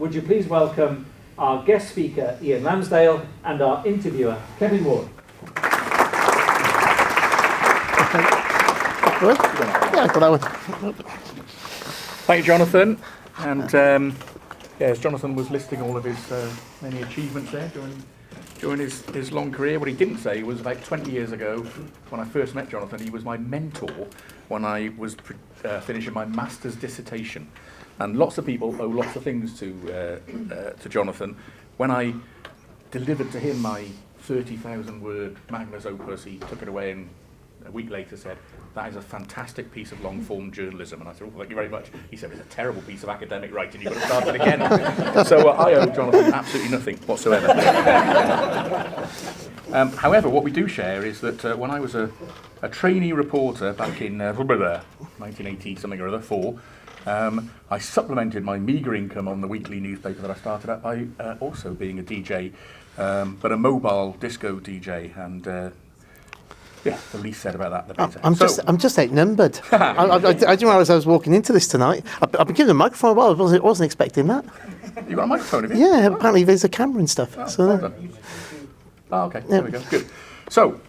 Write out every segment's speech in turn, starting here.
would you please welcome our guest speaker, Ian Lamsdale, and our interviewer, Kevin Ward. Yeah, I got that one. Thank you, Jonathan. And as Jonathan was listing all of his many achievements there during his long career, what he didn't say was about 20 years ago, when I first met Jonathan, he was my mentor when I was finishing my master's dissertation. And lots of people owe lots of things to Jonathan. When I delivered to him my 30,000-word magnus opus, he took it away and a week later said, "That is a fantastic piece of long-form journalism." And I said, "Oh, thank you very much." He said, "It's a terrible piece of academic writing. You've got to start it again." So I owe Jonathan absolutely nothing whatsoever. However, what we do share is that when I was a trainee reporter back in 1980 something or other, I supplemented my meagre income on the weekly newspaper that I started at by also being a DJ, but a mobile disco DJ, and the least said about that, the better. I'm just outnumbered. I didn't realise I was walking into this tonight. I've been given a microphone. Well, I wasn't expecting that. You got a microphone, have you? Yeah, apparently there's a camera and stuff. Well done. Oh, okay, there we go. Good. So,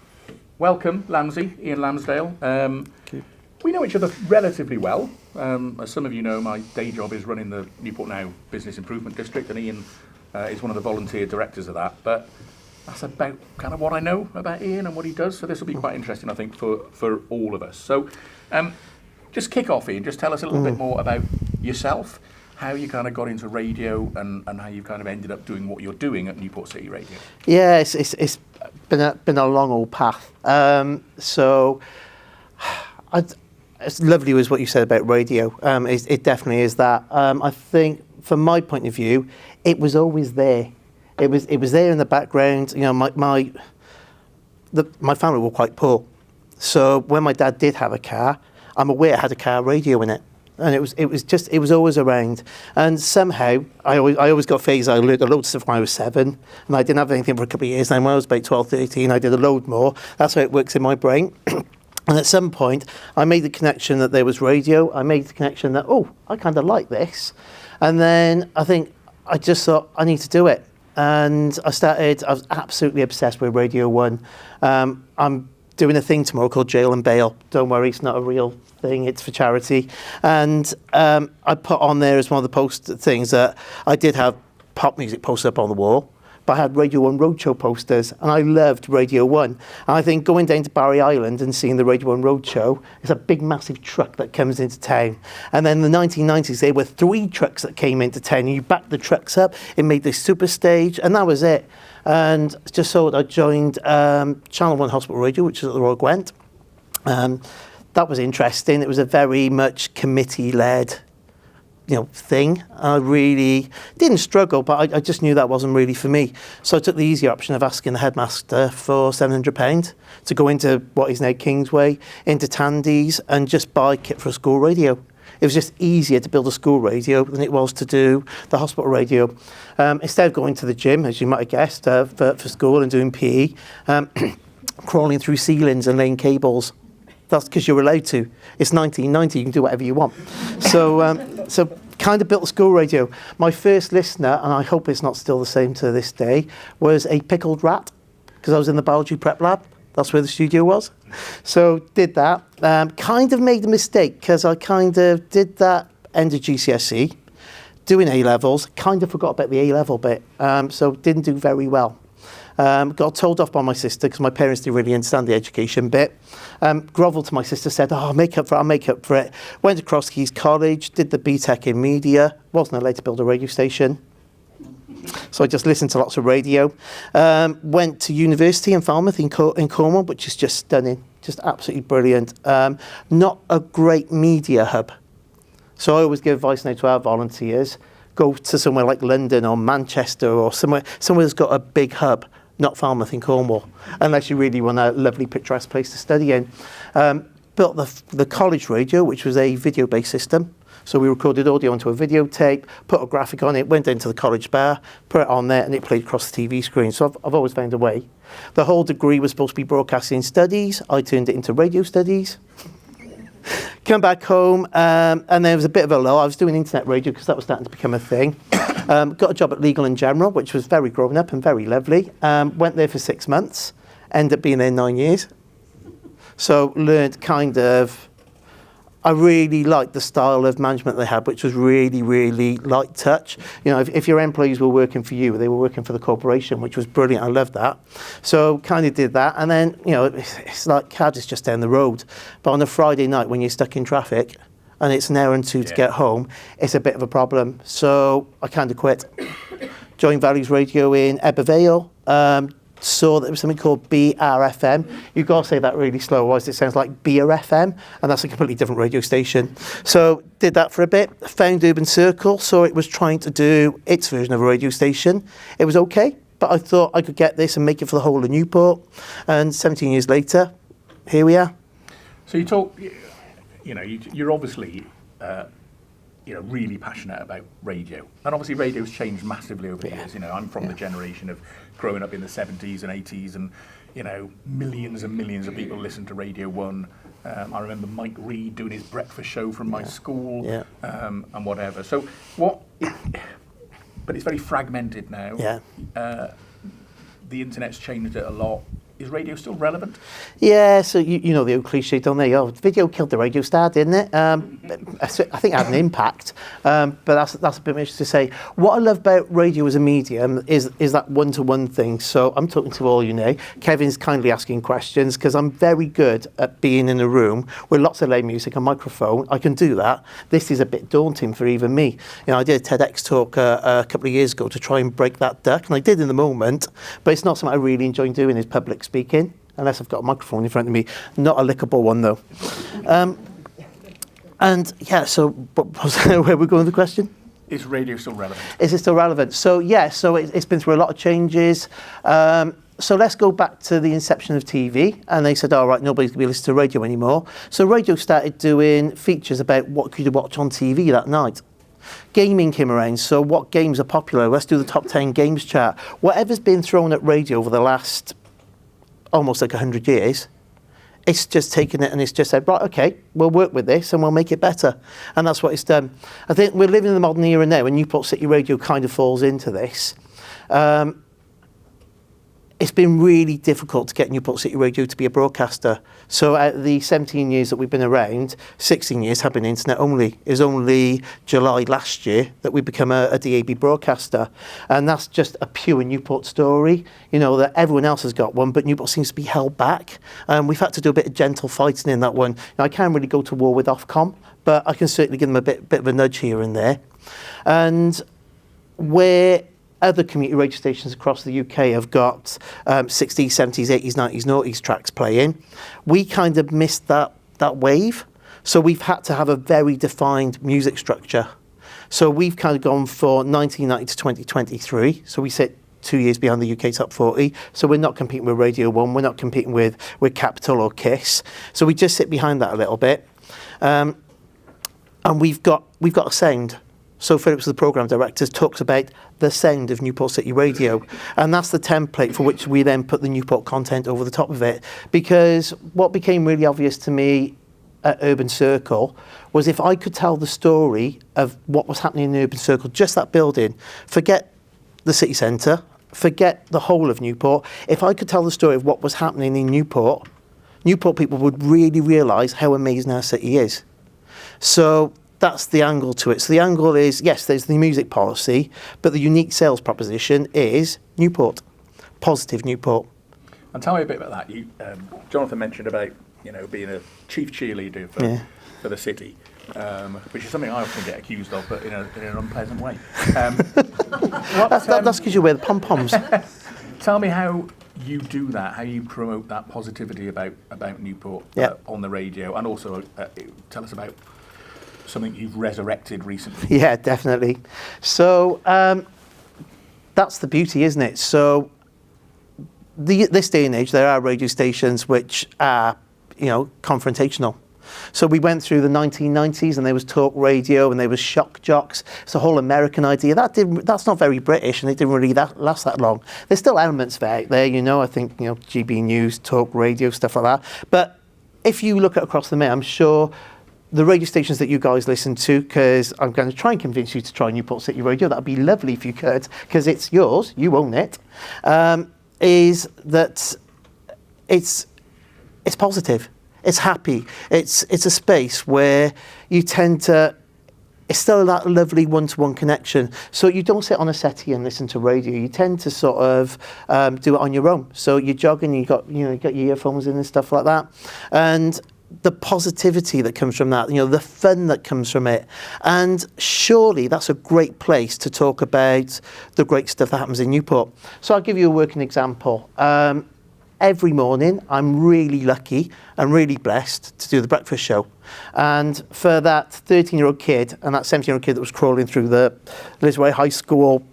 welcome, Ian Lamsdale. We know each other relatively well. As some of you know, my day job is running the Newport Now Business Improvement District, and Ian is one of the volunteer directors of that. But that's about kind of what I know about Ian and what he does. So this will be quite interesting, I think, for all of us. So just kick off, Ian. Just tell us a little bit more about yourself, how you kind of got into radio, and how you kind of ended up doing what you're doing at Newport City Radio. Yeah, it's been a long old path. It's lovely was what you said about radio. It definitely is that. I think from my point of view, it was always there. It was there in the background. You know, my family were quite poor, so when my dad did have a car, I'm aware it had a car radio in it, and it was always around. And somehow I always got phased. I learned a load of stuff when I was 7, and I didn't have anything for a couple of years. And when I was about 12, 13, I did a load more. That's how it works in my brain. And at some point, I made the connection that there was radio. I made the connection that, I kind of like this. And then I just thought, I need to do it. And I was absolutely obsessed with Radio 1. I'm doing a thing tomorrow called Jail and Bail. Don't worry, it's not a real thing, it's for charity. And I put on there as one of the things that I did have pop music posted up on the wall, but I had Radio 1 Roadshow posters, and I loved Radio 1. And I think going down to Barry Island and seeing the Radio 1 Roadshow, it's a big, massive truck that comes into town. And then in the 1990s, there were 3 trucks that came into town, and you backed the trucks up, it made this super stage, and that was it. And just so I joined Channel 1 Hospital Radio, which is at the Royal Gwent. That was interesting. It was a very much committee-led thing. I really didn't struggle, but I just knew that wasn't really for me. So I took the easy option of asking the headmaster for £700 to go into what is now Kingsway, into Tandy's, and just buy kit for a school radio. It was just easier to build a school radio than it was to do the hospital radio. Instead of going to the gym, as you might have guessed, for school and doing PE, crawling through ceilings and laying cables. That's because you're allowed to. It's 1990, you can do whatever you want. So kind of built a school radio. My first listener, and I hope it's not still the same to this day, was a pickled rat, because I was in the biology prep lab. That's where the studio was. So did that. Kind of made a mistake, because I kind of did that end of GCSE, doing A-levels, kind of forgot about the A-level bit, so didn't do very well. Got told off by my sister because my parents didn't really understand the education bit. Grovelled to my sister, said, I'll make up for it. Went to Cross Keys College, did the BTEC in media, wasn't allowed to build a radio station. So I just listened to lots of radio. Went to university in Falmouth in Cornwall, which is just stunning, just absolutely brilliant. Not a great media hub. So I always give advice now to our volunteers, go to somewhere like London or Manchester or somewhere that's got a big hub. Not Falmouth in Cornwall, unless you really want a lovely picturesque place to study in. Built the college radio, which was a video-based system. So we recorded audio onto a videotape, put a graphic on it, went into the college bar, put it on there, and it played across the TV screen. So I've always found a way. The whole degree was supposed to be broadcasting studies. I turned it into radio studies. Come back home, and there was a bit of a lull. I was doing internet radio because that was starting to become a thing. Got a job at Legal and General, which was very grown up and very lovely. Went there for 6 months, ended up being there 9 years. So learned kind of, I really liked the style of management they had, which was really, really light touch. You know, if your employees were working for you, they were working for the corporation, which was brilliant. I loved that. So kind of did that. And then, you know, it's like Cardiff's just down the road. But on a Friday night when you're stuck in traffic and it's an hour and two to get home, it's a bit of a problem. So I kind of quit. Joined Valleys Radio in Ebbw Vale. Saw that there was something called BRFM. You've got to say that really slow, otherwise it sounds like Beer FM, and that's a completely different radio station. So did that for a bit, found Urban Circle, so it was trying to do its version of a radio station. It was okay, but I thought I could get this and make it for the whole of Newport, and 17 years later, here we are. So you talk, you know, you're obviously, you know, really passionate about radio, and obviously radio's changed massively over the years. You know, I'm from the generation of growing up in the 70s and 80s, and you know, millions and millions of people listened to Radio 1. I remember Mike Reed doing his breakfast show from my school, and whatever. So what? But it's very fragmented now. The internet's changed it a lot. Is radio still relevant? Yeah, so you know the old cliche, don't they? Oh, video killed the radio star, didn't it? I think it had an impact, but that's a bit much to say. What I love about radio as a medium is that one-to-one thing. So I'm talking to all you now. Kevin's kindly asking questions because I'm very good at being in a room with lots of loud music, a microphone. I can do that. This is a bit daunting for even me. You know, I did a TEDx talk a couple of years ago to try and break that duck, and I did in the moment, but it's not something I really enjoy doing is public speaking, unless I've got a microphone in front of me. Not a lickable one, though. And yeah, so where we going with the question? Is radio still relevant? Is it still relevant? So yeah, so it's been through a lot of changes. So let's go back to the inception of TV, and they said, all right, nobody's going to be listening to radio anymore. So radio started doing features about what could you watch on TV that night. Gaming came around, so what games are popular? Let's do the top 10 games chart. Whatever's been thrown at radio over the last almost like 100 years, it's just taken it and it's just said, right, okay, we'll work with this and we'll make it better. And that's what it's done. I think we're living in the modern era now, and Newport City Radio kind of falls into this. It's been really difficult to get Newport City Radio to be a broadcaster. So out of the 17 years that we've been around, 16 years have been internet only. It was only July last year that we become a DAB broadcaster. And that's just a pure Newport story. You know, that everyone else has got one, but Newport seems to be held back. We've had to do a bit of gentle fighting in that one. Now, I can't really go to war with Ofcom, but I can certainly give them a bit of a nudge here and there. And where other community radio stations across the UK have got 60s, 70s, 80s, 90s, noughties tracks playing, we kind of missed that wave. So we've had to have a very defined music structure. So we've kind of gone for 1990 to 2023. So we sit 2 years behind the UK Top 40. So we're not competing with Radio 1. We're not competing with Capital or KISS. So we just sit behind that a little bit. And we've got a sound. So Phillips, the programme director, talks about the sound of Newport City Radio. And that's the template for which we then put the Newport content over the top of it. Because what became really obvious to me at Urban Circle was if I could tell the story of what was happening in Urban Circle, just that building, forget the city centre, forget the whole of Newport, if I could tell the story of what was happening in Newport, Newport people would really realise how amazing our city is. So that's the angle to it. So the angle is, yes, there's the music policy, but the unique sales proposition is Newport, positive Newport. And tell me a bit about that. You, Jonathan mentioned about, you know, being a chief cheerleader for the city, which is something I often get accused of, but in an unpleasant way. That's because you wear the pom-poms. Tell me how you do that, how you promote that positivity about Newport on the radio, and also tell us about something you've resurrected recently. Yeah, definitely. So that's the beauty, isn't it? So this day and age, there are radio stations which are, you know, confrontational. So we went through the 1990s, and there was talk radio, and there was shock jocks. It's a whole American idea. That's not very British, and it didn't really last that long. There's still elements out there, you know. I think, you know, GB News, talk radio, stuff like that. But if you look at across the Met, I'm sure the radio stations that you guys listen to, because I'm going to try and convince you to try Newport City Radio. That would be lovely if you could, because it's yours, you own it. Is that it's positive, it's happy, it's a space where you tend to. It's still that lovely one-to-one connection. So you don't sit on a settee and listen to radio. You tend to sort of do it on your own. So you're jogging, you got your earphones in and stuff like that, and the positivity that comes from that, the fun that comes from it. And surely that's a great place to talk about the great stuff that happens in Newport. So I'll give you a working example. Every morning, I'm really lucky and really blessed to do the breakfast show. And for that 13-year-old kid and that 17-year-old kid that was crawling through the Lisway High School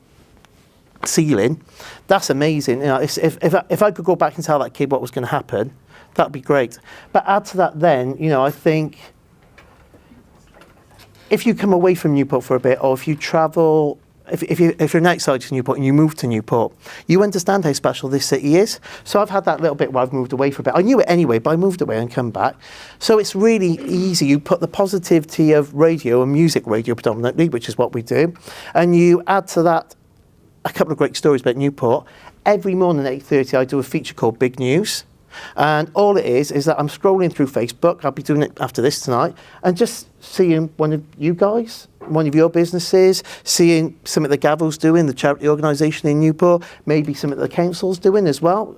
ceiling, that's amazing. If I could go back and tell that kid what was going to happen, that'd be great. But add to that then, I think if you come away from Newport for a bit, or if you travel, if you're an outsider to Newport and you move to Newport, you understand how special this city is. So I've had that little bit where I've moved away for a bit. I knew it anyway, but I moved away and come back. So it's really easy. You put the positivity of radio and music radio predominantly, which is what we do, and you add to that a couple of great stories about Newport. Every morning at 8:30, I do a feature called Big News. And all it is that I'm scrolling through Facebook. I'll be doing it after this tonight, and just seeing one of you guys, one of your businesses, seeing something that Gavel's doing, the charity organisation in Newport, maybe something that the council's doing as well.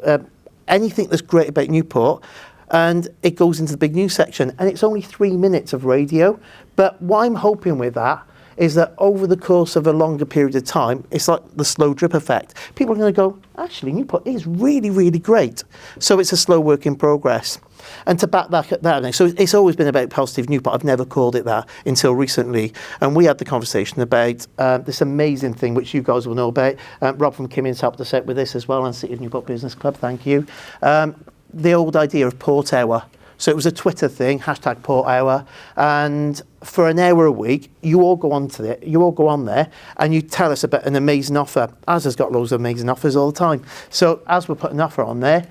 Anything that's great about Newport, and it goes into the big news section. And it's only 3 minutes of radio. But what I'm hoping with that is that over the course of a longer period of time, it's like the slow drip effect. People are going to go, actually, Newport is really, really great. So it's a slow work in progress. And to back that, so it's always been about positive Newport. I've never called it that until recently. And we had the conversation about this amazing thing, which you guys will know about. Rob from Kimmins helped us out with this as well, and City of Newport Business Club, thank you. The old idea of Port Hour. So it was a Twitter thing, hashtag Port Hour, and for an hour a week, you all go on there, and you tell us about an amazing offer. Asda's got loads of amazing offers all the time. So as we're putting an offer on there,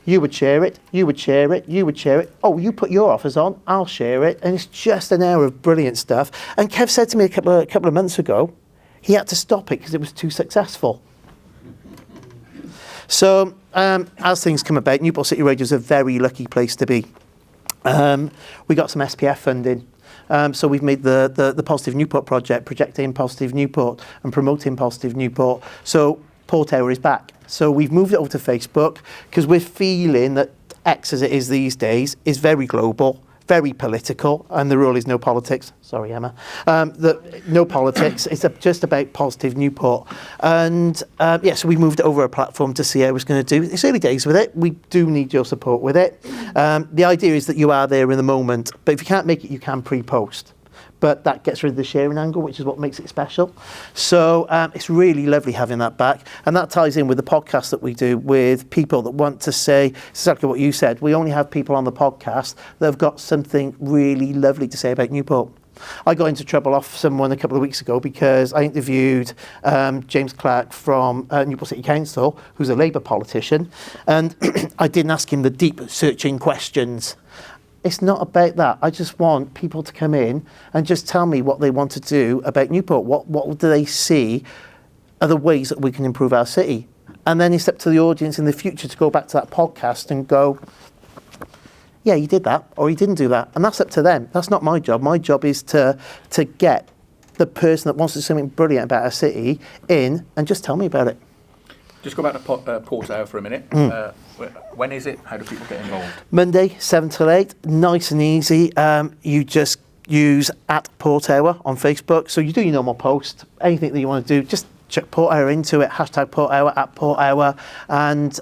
you would share it, you would share it, you would share it. Oh, you put your offers on, I'll share it, and it's just an hour of brilliant stuff. And Kev said to me a couple of months ago, he had to stop it because it was too successful. So as things come about, Newport City Radio is a very lucky place to be. We got some SPF funding. So we've made the Positive Newport project, projecting Positive Newport and promoting Positive Newport. So Port Hour is back. So we've moved it over to Facebook because we're feeling that X, as it is these days, is very global, very political, and the rule is no politics. Sorry, Emma. No politics. It's just about Positive Newport. And so we moved it over a platform to see how it's going to do. It's early days with it. We do need your support with it. The idea is that you are there in the moment, but if you can't make it, you can pre-post. But that gets rid of the sharing angle, which is what makes it special. So it's really lovely having that back. And that ties in with the podcast that we do with people that want to say exactly what you said. We only have people on the podcast that have got something really lovely to say about Newport. I got into trouble off someone a couple of weeks ago because I interviewed James Clark from Newport City Council, who's a Labour politician, and I didn't ask him the deep searching questions. It's not about that. I just want people to come in and just tell me what they want to do about Newport. What do they see are the ways that we can improve our city? And then it's up to the audience in the future to go back to that podcast and go, yeah, you did that, or you didn't do that. And that's up to them. That's not my job. My job is to get the person that wants to do something brilliant about our city in and just tell me about it. Just go back to Port Hour for a minute. When is it? How do people get involved? Monday, 7 till 8. Nice and easy. You just use @Port Hour on Facebook. So you do your normal post. Anything that you want to do, just chuck Port Hour into it, hashtag Port Hour, @Port Hour, and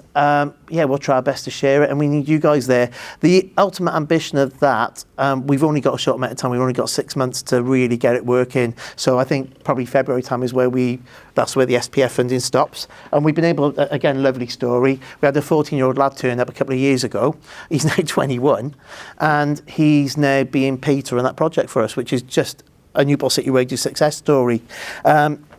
we'll try our best to share it, and we need you guys there. The ultimate ambition of that, we've only got a short amount of time, we've only got 6 months to really get it working, so I think probably February time is where that's where the SPF funding stops, and we've been able, again, lovely story, we had a 14-year-old lad turn up a couple of years ago, he's now 21, and he's now being paid to run that project for us, which is just a Newport City Radio success story.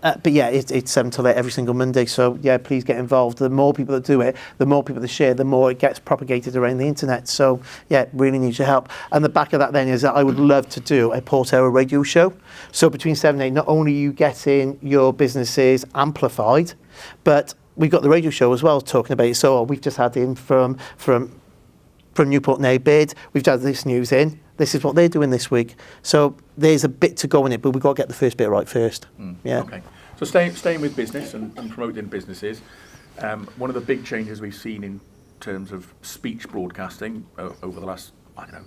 But yeah, it's 7 till 8 every single Monday. So yeah, please get involved. The more people that do it, the more people that share, the more it gets propagated around the internet. So yeah, really needs your help. And the back of that then is that I would love to do a Port Hour radio show. So between 7 and 8, not only are you getting your businesses amplified, but we've got the radio show as well talking about it. So we've just had in from Newport now bid. We've had this news in. This is what they're doing this week. So there's a bit to go in it, but we've got to get the first bit right first. Yeah. Okay. So staying with business and promoting businesses, one of the big changes we've seen in terms of speech broadcasting over the last,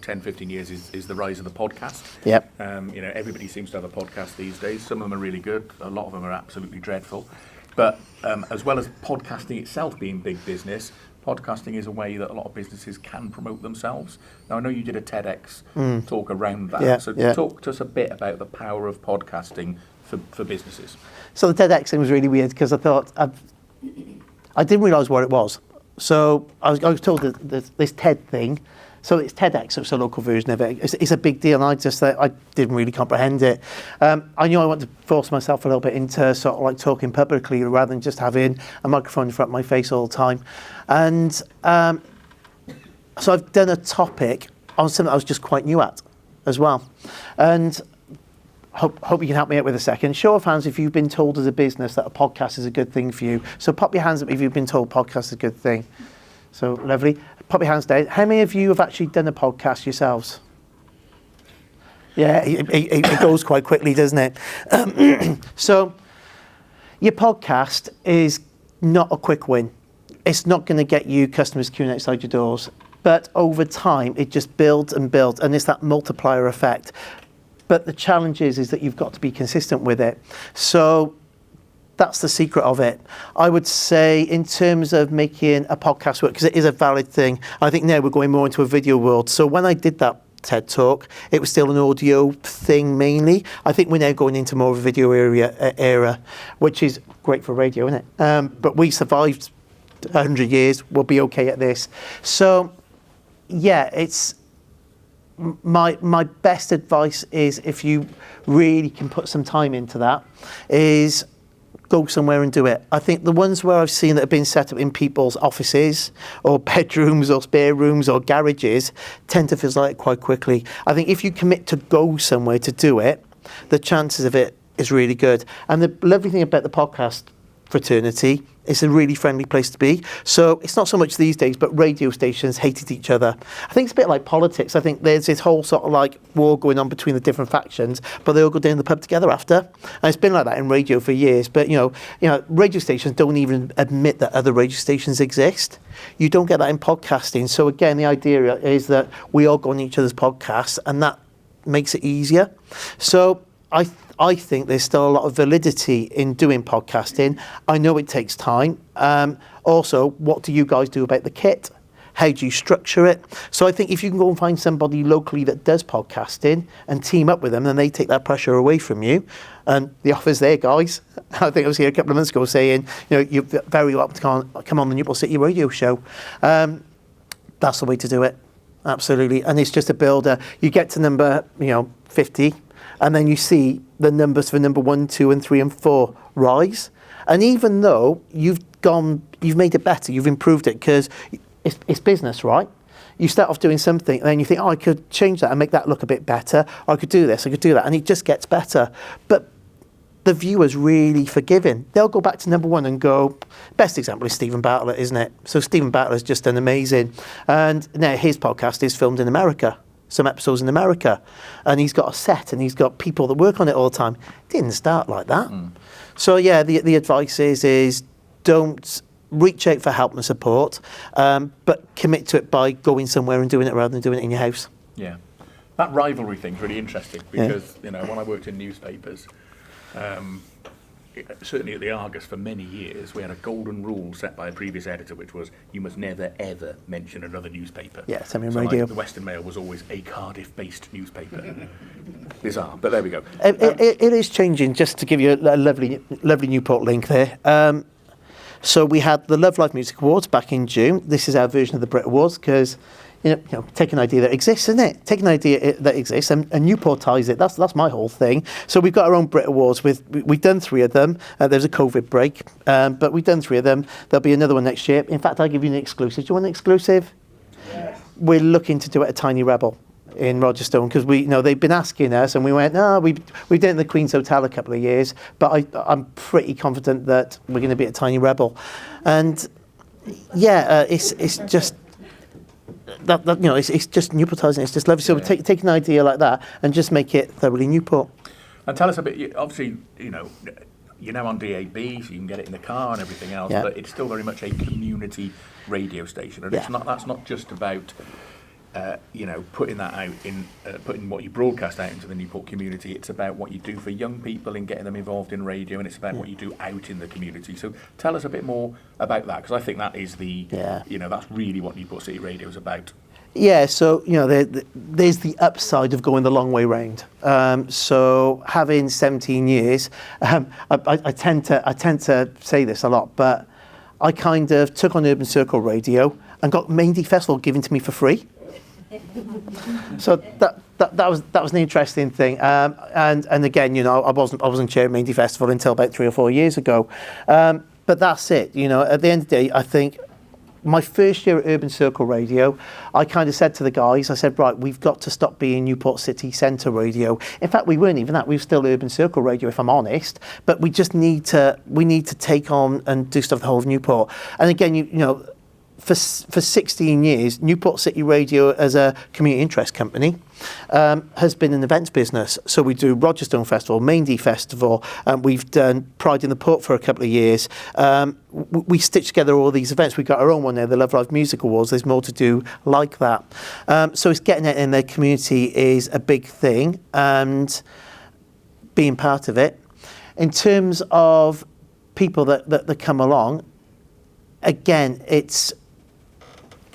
10, 15 years is the rise of the podcast. Yep. Everybody seems to have a podcast these days. Some of them are really good. A lot of them are absolutely dreadful. But as well as podcasting itself being big business, podcasting is a way that a lot of businesses can promote themselves. Now, I know you did a TEDx talk around that. Talk to us a bit about the power of podcasting for businesses. So the TEDx thing was really weird because I thought, I didn't realise what it was. So I was told that this TED thing, so it's TEDx, so it's a local version of it. It's a big deal, and I just thought I didn't really comprehend it. I knew I wanted to force myself a little bit into sort of like talking publicly rather than just having a microphone in front of my face all the time. And so I've done a topic on something I was just quite new at as well. And hope you can help me out with a second. Show of hands if you've been told as a business that a podcast is a good thing for you. So pop your hands up if you've been told podcast is a good thing. So lovely. Pop your hands down. How many of you have actually done a podcast yourselves? Yeah, it goes quite quickly, doesn't it? So your podcast is not a quick win. It's not going to get you customers queuing outside your doors. But over time, it just builds and builds, and it's that multiplier effect. But the challenge is that you've got to be consistent with it. So that's the secret of it. I would say in terms of making a podcast work, because it is a valid thing, I think now we're going more into a video world. So when I did that TED Talk, it was still an audio thing mainly. I think we're now going into more of a video era, which is great for radio, isn't it? But we survived 100 years, we'll be okay at this. So yeah, it's my best advice is, if you really can put some time into that, is go somewhere and do it. I think the ones where I've seen that have been set up in people's offices or bedrooms or spare rooms or garages tend to fizzle out quite quickly. I think if you commit to go somewhere to do it, the chances of it is really good. And the lovely thing about the podcast fraternity, it's a really friendly place to be. So it's not so much these days, but radio stations hated each other. I think it's a bit like politics. I think there's this whole sort of like war going on between the different factions, but they all go down the pub together after. And it's been like that in radio for years. But you know, radio stations don't even admit that other radio stations exist. You don't get that in podcasting. So again, the idea is that we all go on each other's podcasts, and that makes it easier. So I think there's still a lot of validity in doing podcasting. I know it takes time. Also, what do you guys do about the kit? How do you structure it? So I think if you can go and find somebody locally that does podcasting and team up with them, then they take that pressure away from you. And the offer's there, guys. I think I was here a couple of months ago saying, you're very welcome to come on the Newport City radio show. That's the way to do it. Absolutely. And it's just a builder. You get to number 50, and then you see the numbers for number 1, 2, and 3, and 4 rise. And even though you've made it better, you've improved it, because it's business, right? You start off doing something, and then you think, I could change that and make that look a bit better. Or I could do this, I could do that, and it just gets better. But the viewer's really forgiving. They'll go back to number 1 and go, best example is Stephen Bartlett, isn't it? So Stephen Bartlett's just done amazing. And now his podcast is filmed in America. Some episodes in America, and he's got a set and he's got people that work on it all the time. Didn't start like that. So yeah, the advice is don't reach out for help and support, but commit to it by going somewhere and doing it rather than doing it in your house. Yeah, that rivalry thing's really interesting, because when I worked in newspapers, certainly at the Argus for many years, we had a golden rule set by a previous editor, which was you must never ever mention another newspaper. Yeah, same in radio. The Western Mail was always a Cardiff-based newspaper. Bizarre, but there we go. It is changing. Just to give you a lovely Newport link there. So we had the Love Live Music Awards back in June. This is our version of the Brit Awards, because take an idea that exists, isn't it? Take an idea that exists and Newportise it. That's my whole thing. So we've got our own Brit Awards. We've done 3 of them. There's a COVID break, but we've done 3 of them. There'll be another one next year. In fact, I'll give you an exclusive. Do you want an exclusive? Yes. We're looking to do it at Tiny Rebel in Rogerstone, because they've been asking us, and we went, we did it in the Queen's Hotel a couple of years, but I'm pretty confident that we're going to be at Tiny Rebel, and it's just that it's just Newportising. It's just lovely. So take an idea like that and just make it thoroughly Newport. And tell us a bit. Obviously, you're now on DAB, so you can get it in the car and everything else. Yeah. But it's still very much a community radio station, and that's not just about putting that out putting what you broadcast out into the Newport community. It's about what you do for young people and getting them involved in radio, and it's about what you do out in the community. So tell us a bit more about that, because I think that is that's really what Newport City Radio is about. Yeah, so there's the upside of going the long way round. So having 17 years, I tend to say this a lot, but I kind of took on Urban Circle Radio and got Mandy Festival given to me for free. So that was an interesting thing, and again, I wasn't chairing Mandy Festival until about 3 or 4 years ago, but that's it. At the end of the day, I think my first year at Urban Circle Radio, I kind of said to the guys, I said, right, we've got to stop being Newport City Centre Radio. In fact, we weren't even that. We were still Urban Circle Radio, if I'm honest. But we just need to take on and do stuff the whole of Newport. And again, for 16 years, Newport City Radio as a community interest company has been an events business. So we do Rogerstone Festival, Mandy Festival, we've done Pride in the Port for a couple of years. We stitch together all these events. We've got our own one there, the Love Life Music Awards. There's more to do like that. So it's getting it in their community is a big thing, and being part of it. In terms of people that come along, again,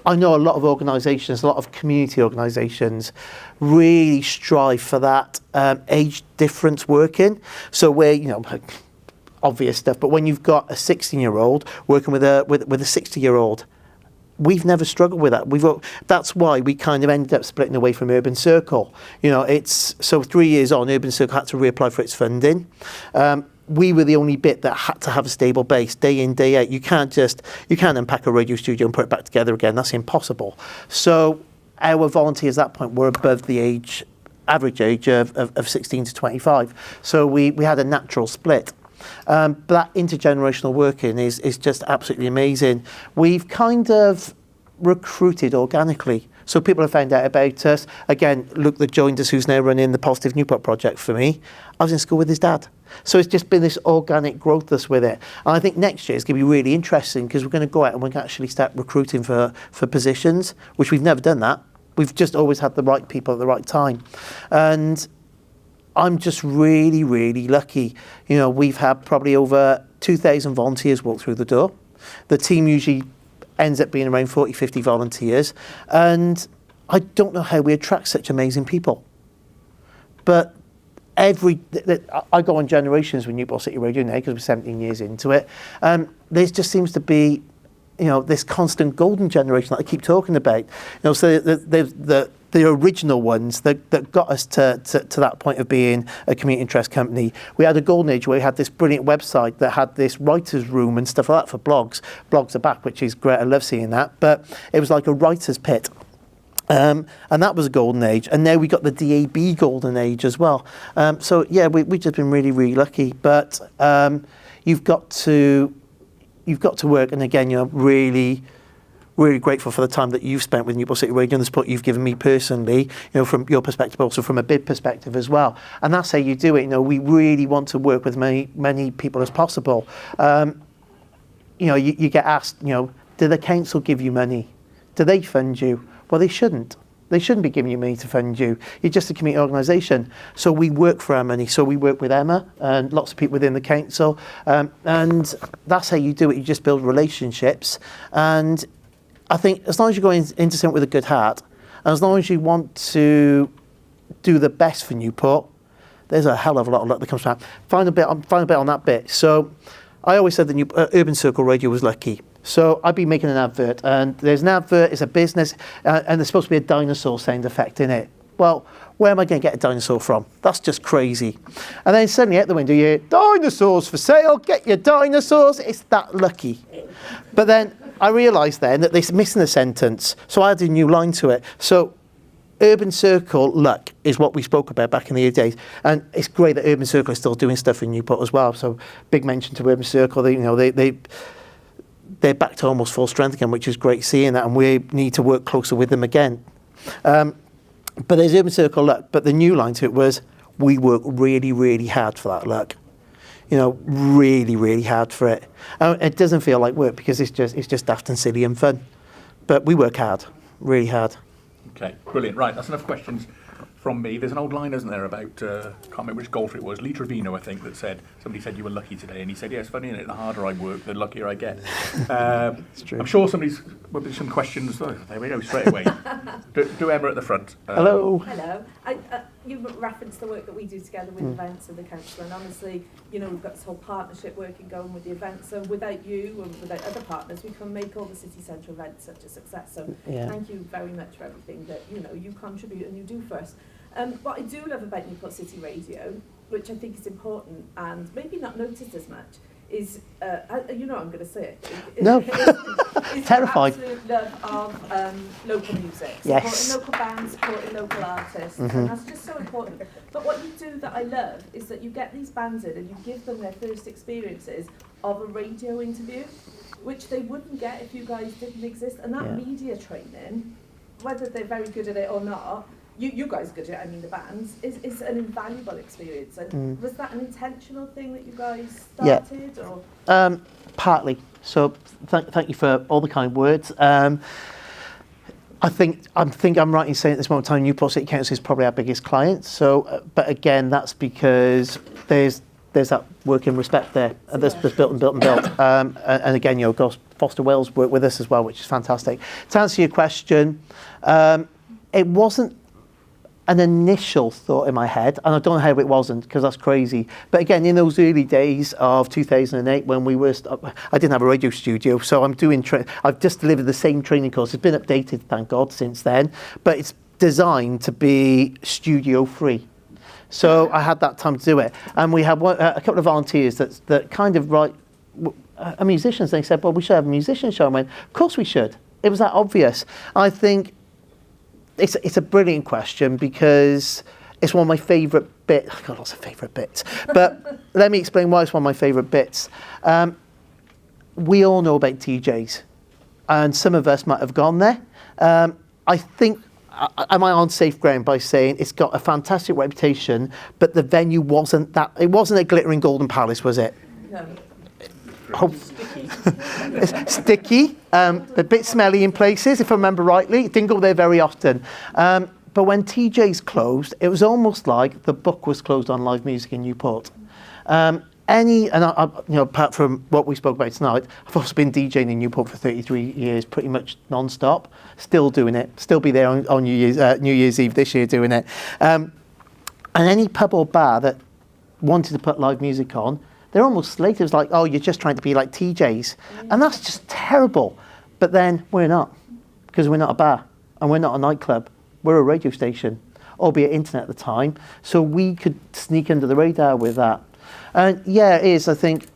I know a lot of organisations, a lot of community organisations really strive for that age difference working. So where, obvious stuff, but when you've got a 16-year-old working with a 60-year-old, we've never struggled with that. That's why we kind of ended up splitting away from Urban Circle. So 3 years on, Urban Circle had to reapply for its funding. We were the only bit that had to have a stable base day in, day out. You can't unpack a radio studio and put it back together again. That's impossible. So our volunteers at that point were above the average age of 16 to 25. So we had a natural split. But that intergenerational working is just absolutely amazing. We've kind of recruited organically. So people have found out about us. Again, Luke that joined us, who's now running the Positive Newport project for me, I was in school with his dad. So it's just been this organic growth that's with it. And I think next year is going to be really interesting, because we're going to go out and we're going to actually start recruiting for positions, which we've never done that. We've just always had the right people at the right time. And I'm just really, really lucky. We've had probably over 2,000 volunteers walk through the door. The team usually ends up being around 40, 50 volunteers. And I don't know how we attract such amazing people. But I go on generations with Newport City Radio now, because we're 17 years into it. There just seems to be, this constant golden generation that I keep talking about. So the original ones that got us to that point of being a community interest company. We had a golden age where we had this brilliant website that had this writer's room and stuff like that for blogs. Blogs are back, which is great. I love seeing that. But it was like a writer's pit. And that was a golden age. And now we got the DAB golden age as well. So yeah, we've just been really, really lucky. But you've got to work. And again, really, really grateful for the time that you've spent with Newport City Radio and the support you've given me personally, from your perspective, but also from a bid perspective as well. And that's how you do it. We really want to work with many people as possible. You get asked, do the council give you money? Do they fund you? Well, they shouldn't. They shouldn't be giving you money to fund you. You're just a community organisation. So we work for our money. So we work with Emma and lots of people within the council. And that's how you do it. You just build relationships. And I think as long as you're going into something with a good heart, and as long as you want to do the best for Newport, there's a hell of a lot of luck that comes from that. Find a bit on that bit. So I always said that Urban Circle Radio was lucky. So I'd be making an advert, and there's an advert, it's a business, and there's supposed to be a dinosaur sound effect in it. Well, where am I going to get a dinosaur from? That's just crazy. And then suddenly out the window you hear, dinosaurs for sale, get your dinosaurs. It's that lucky. But then I realised then that they're missing a sentence, so I added a new line to it. So Urban Circle luck is what we spoke about back in the days, and it's great that Urban Circle is still doing stuff in Newport as well. So big mention to Urban Circle. They're back to almost full strength again, which is great seeing that, and we need to work closer with them again. But there's Urban Circle luck, but the new line to it was, we work really, really hard for that luck. Really, really hard for it. It doesn't feel like work because it's just daft and silly and fun. But we work hard, really hard. Okay, brilliant. Right, that's enough questions from me. There's an old line, isn't there, about, can't remember which golfer it was, Lee Trevino, I think, that said, somebody said you were lucky today, and he said, yeah, it's funny, isn't it? The harder I work, the luckier I get. It's true. I'm sure will be some questions. Oh, there we go, straight away. do Emma at the front. Hello. Hello. You referenced the work that we do together with events and the council, and honestly, we've got this whole partnership working going with the events, so without you and without other partners, we can make all the city centre events such a success. So Thank you very much for everything that you contribute and you do for us. What I do love about Newport City Radio, which I think is important and maybe not noticed as much, is, I'm going to say it. No. Is Terrified. Absolute love of local music, Yes. supporting local bands, supporting local artists, and that's just so important. But what you do that I love is that you get these bands in and you give them their first experiences of a radio interview, which they wouldn't get if you guys didn't exist. And that media training, whether they're very good at it or not, you guys good at it, I mean the bands, is an invaluable experience. And was that an intentional thing that you guys started? Or? Partly. So thank you for all the kind words. I think I'm right in saying at this moment in time Newport City Council is probably our biggest client. So, but again, that's because there's that working respect there. There's built and built and built. And again, Foster Wells work with us as well, which is fantastic. To answer your question, it wasn't an initial thought in my head, and I don't know how it wasn't, because that's crazy. But again, in those early days of 2008, when we were, I didn't have a radio studio, so I'm doing, I've just delivered the same training course. It's been updated, thank God, since then, but it's designed to be studio free. So I had that time to do it. And we had a couple of volunteers that kind of are musicians. They said, well, we should have a musician show. I went, of course we should. It was that obvious. I think it's a brilliant question because it's one of my favourite bits. I've got lots of favourite bits. But let me explain why it's one of my favourite bits. We all know about DJs, and some of us might have gone there. I think, am I on safe ground by saying it's got a fantastic reputation, but the venue wasn't a glittering golden palace, was it? No. Sticky. It's sticky, a bit smelly in places, if I remember rightly. Didn't go there very often. But when TJ's closed, it was almost like the book was closed on live music in Newport. Apart from what we spoke about tonight, I've also been DJing in Newport for 33 years, pretty much non-stop. Still doing it. Still be there on New Year's Eve this year doing it. And any pub or bar that wanted to put live music on, they're almost slated. It was like, oh, you're just trying to be like TJs. And that's just terrible. But then we're not, because we're not a bar and we're not a nightclub. We're a radio station, albeit internet at the time. So we could sneak under the radar with that. And yeah, it is. I think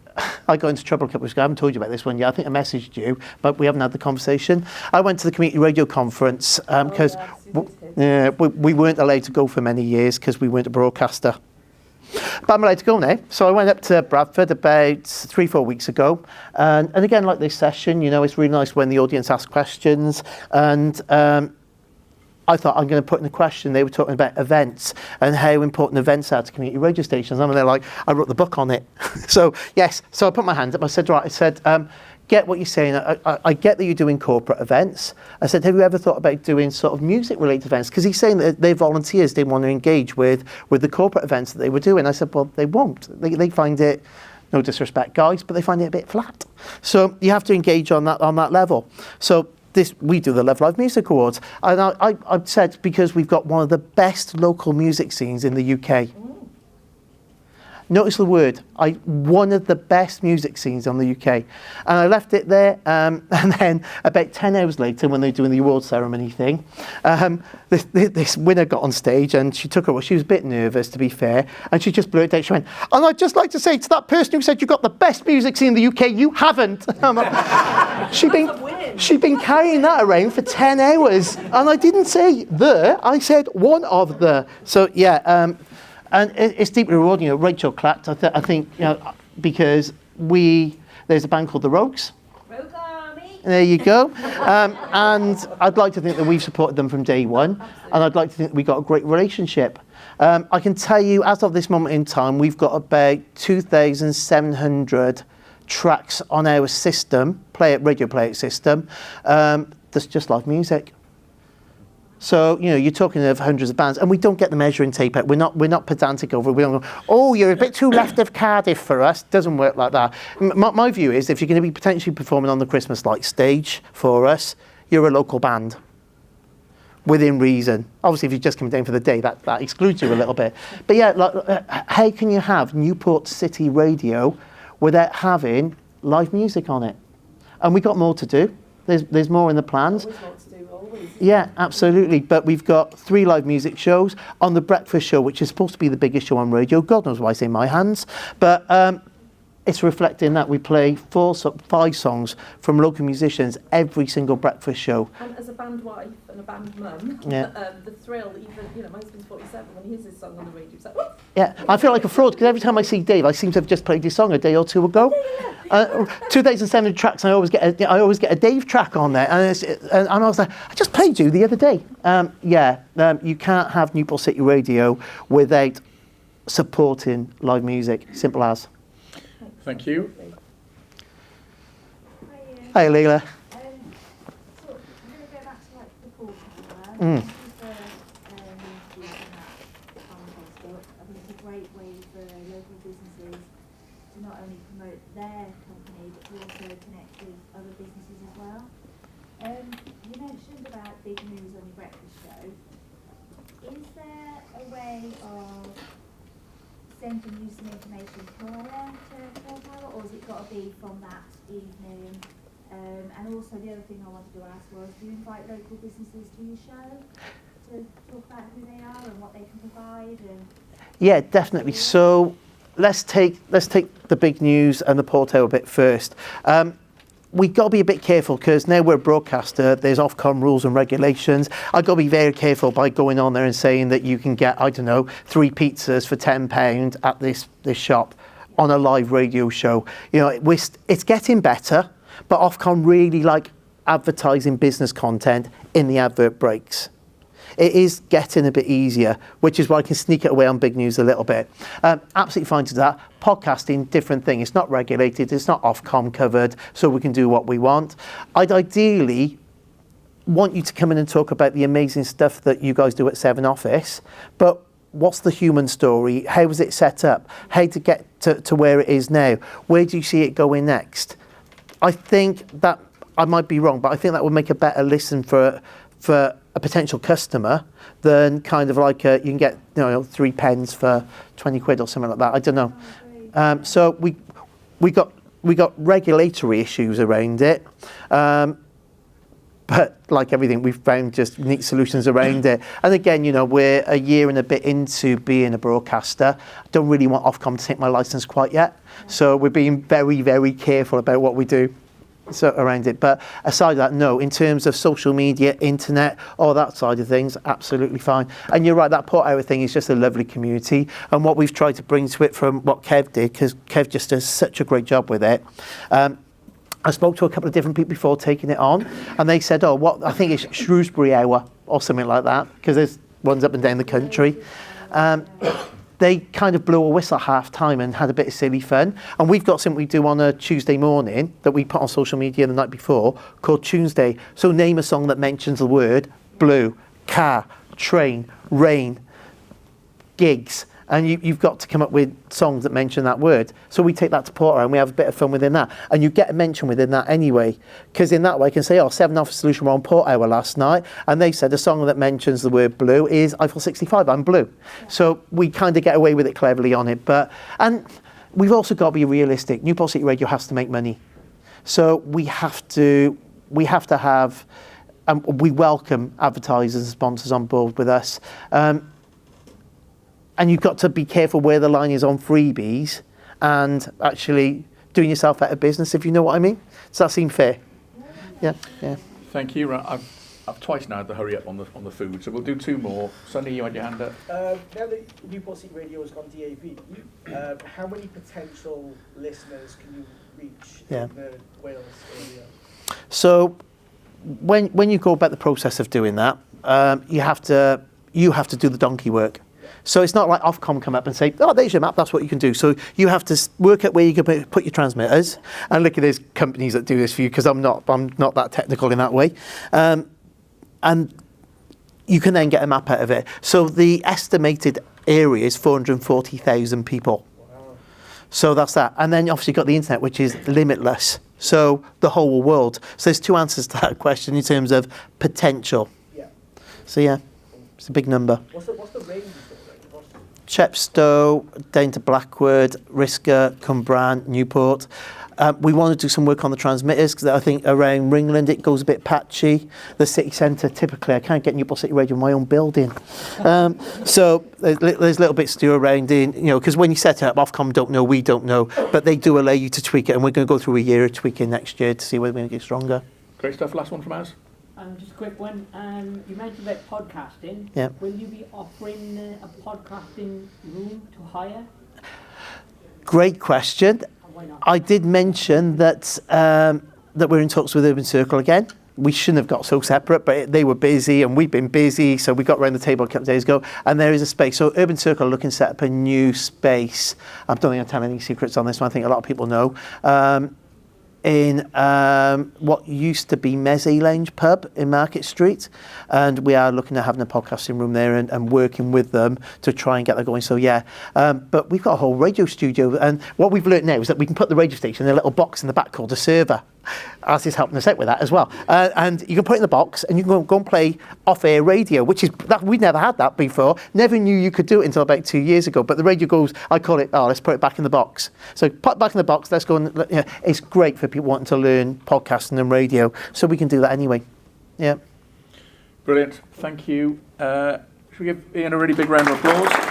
I got into trouble a couple of weeks ago. I haven't told you about this one yet. I think I messaged you, but we haven't had the conversation. I went to the community radio conference because we weren't allowed to go for many years because we weren't a broadcaster. But I'm allowed to go now. So I went up to Bradford about 3-4 weeks ago. And again, like this session, it's really nice when the audience asks questions. And I thought I'm going to put in a question. They were talking about events and how important events are to community radio stations. And they're like, I wrote the book on it. So, yes. So I put my hand up. I said, get what you're saying. I get that you're doing corporate events. I said, have you ever thought about doing sort of music-related events? Because he's saying that their volunteers didn't want to engage with the corporate events that they were doing. I said, well, they won't. They find it, no disrespect, guys, but they find it a bit flat. So you have to engage on that level. So we do the Love Live Music Awards. And I said, because we've got one of the best local music scenes in the UK. Notice the word. One of the best music scenes on the UK. And I left it there, and then about 10 hours later, when they were doing the award ceremony thing, this winner got on stage, and she took her, well, she was a bit nervous, to be fair, and she just blew it out. She went, and I'd just like to say to that person who said you got the best music scene in the UK, you haven't. She'd been carrying that around for 10 hours, and I didn't say the, I said one of the. So, yeah, and it's deeply rewarding. You know, Rachel clapped, I think, you know, because there's a band called The Rogues. Rogue Army. There you go. And I'd like to think that we've supported them from day one. And I'd like to think that we got a great relationship. I can tell you, as of this moment in time, we've got about 2,700 tracks on our system, radio player system, that's just live music. So, you know, you're talking of hundreds of bands, and we don't get the measuring tape out. We're not pedantic over it. We don't go, oh, you're a bit too left of Cardiff for us. Doesn't work like that. My view is, if you're going to be potentially performing on the Christmas light stage for us, you're a local band. Within reason. Obviously, if you're just coming down for the day, that excludes you a little bit. But yeah, like, how can you have Newport City Radio without having live music on it? And we got more to do. There's more in the plans. Always more to do, always. Yeah, absolutely. But we've got 3 live music shows on the breakfast show, which is supposed to be the biggest show on radio. God knows why it's in my hands. But it's reflecting that we play 5 songs from local musicians every single breakfast show. And as a band wife and a band mum, Yeah. the thrill, even, you know, my husband's 47, when he hears this song on the radio, he's like, whoop! Yeah, I feel like a fraud because every time I see Dave, I seem to have just played his song a day or two ago. 2,700 tracks, I always get a Dave track on there, and I was like, I just played you the other day. You can't have Newport City Radio without supporting live music. Simple as. Thank you. Hi, Leela. So I'm going to go back to like the pool camera. Mm. I think it's a great way for local businesses to not only promote their company but to also connect with other businesses as well. You mentioned about big news on your breakfast show. Is there a way of sending you some information prior to 12 hour, or has it got to be from that evening? And also the other thing I wanted to ask was, do you invite local businesses to your show to talk about who they are and what they can provide? And Yeah, definitely. So let's take the big news and the Porto a bit first. We've got to be a bit careful because now we're a broadcaster, there's Ofcom rules and regulations. I've got to be very careful by going on there and saying that you can get, I don't know, 3 pizzas for £10 at this shop on a live radio show. You know, it's getting better, but Ofcom really like advertising business content in the advert breaks. It is getting a bit easier, which is why I can sneak it away on big news a little bit. Absolutely fine to do that. Podcasting, different thing. It's not regulated. It's not Ofcom covered, so we can do what we want. I'd ideally want you to come in and talk about the amazing stuff that you guys do at 7 Office, but what's the human story? How was it set up? How to get to where it is now? Where do you see it going next? I think that, I might be wrong, but I think that would make a better listen for a potential customer than kind of like you can get 3 pens for 20 quid or something like that. I don't know. So we got regulatory issues around it, but like everything, we've found just neat solutions around it. And again, we're a year and a bit into being a broadcaster. I don't really want Ofcom to take my license quite yet, so we're being very, very careful about what we do. So around it, but aside that, no, in terms of social media, internet, all that side of things, absolutely fine. And you're right, that Port Hour thing is just a lovely community, and what we've tried to bring to it from what Kev did, because Kev just does such a great job with it. I spoke to a couple of different people before taking it on, and they said, I think it's Shrewsbury Hour or something like that, because there's ones up and down the country. They kind of blew a whistle at half time and had a bit of silly fun. And we've got something we do on a Tuesday morning that we put on social media the night before called Tuesday. So name a song that mentions the word blue, car, train, rain, gigs. and you've got to come up with songs that mention that word. So we take that to Porto and we have a bit of fun within that. And you get a mention within that anyway, because in that way I can say, 7 Alpha Solution were on Port Hour last night, and they said a song that mentions the word blue is Eiffel 65, I'm blue. So we kind of get away with it cleverly on it. And we've also got to be realistic. Newport City Radio has to make money. So we have to have, we welcome advertisers and sponsors on board with us. And you've got to be careful where the line is on freebies and actually doing yourself out of business, if you know what I mean. Does that seem fair? Yeah. Thank you. Right, I've twice now had to hurry up on the food, so we'll do 2 more. Sonny, you had your hand up. Now that Newport City Radio has gone DAB, how many potential listeners can you reach in the Wales area? So when you go about the process of doing that, you have to do the donkey work. So it's not like Ofcom come up and say, there's your map, that's what you can do. So you have to work out where you can put your transmitters. And look at these companies that do this for you, because I'm not that technical in that way. And you can then get a map out of it. So the estimated area is 440,000 people. Wow. So that's that. And then obviously you've got the internet, which is limitless. So the whole world. So there's 2 answers to that question in terms of potential. Yeah. So yeah, it's a big number. What's the range? Chepstow, down to Blackwood, Risca, Cwmbran, Newport. We want to do some work on the transmitters, because I think around Ringland it goes a bit patchy. The city centre, typically, I can't get Newport City Radio in my own building. So there's little bits to do around in, because when you set it up, Ofcom don't know, we don't know, but they do allow you to tweak it, and we're going to go through a year of tweaking next year to see whether we're going to get stronger. Great stuff. Last one from us. Just a quick one. You mentioned about podcasting. Yeah. Will you be offering a podcasting room to hire? Great question. Why not? I did mention that we're in talks with Urban Circle again. We shouldn't have got so separate, but they were busy and we've been busy, so we got around the table a couple of days ago, and there is a space. So Urban Circle are looking to set up a new space. I don't think I'm telling any secrets on this one. I think a lot of people know. In what used to be Meze Lounge pub in Market Street, and we are looking at having a podcasting room there and working with them to try and get that going. So yeah, but we've got a whole radio studio, and what we've learnt now is that we can put the radio station in a little box in the back called a server. As is helping us out with that as well, and you can put it in the box and you can go and play off-air radio, which is that we'd never had that before. Never knew you could do it until about 2 years ago. But the radio goes, I call it, let's put it back in the box. So put it back in the box. Let's go and it's great for people wanting to learn podcasting and radio. So we can do that anyway. Yeah. Brilliant. Thank you. Should we give Ian a really big round of applause?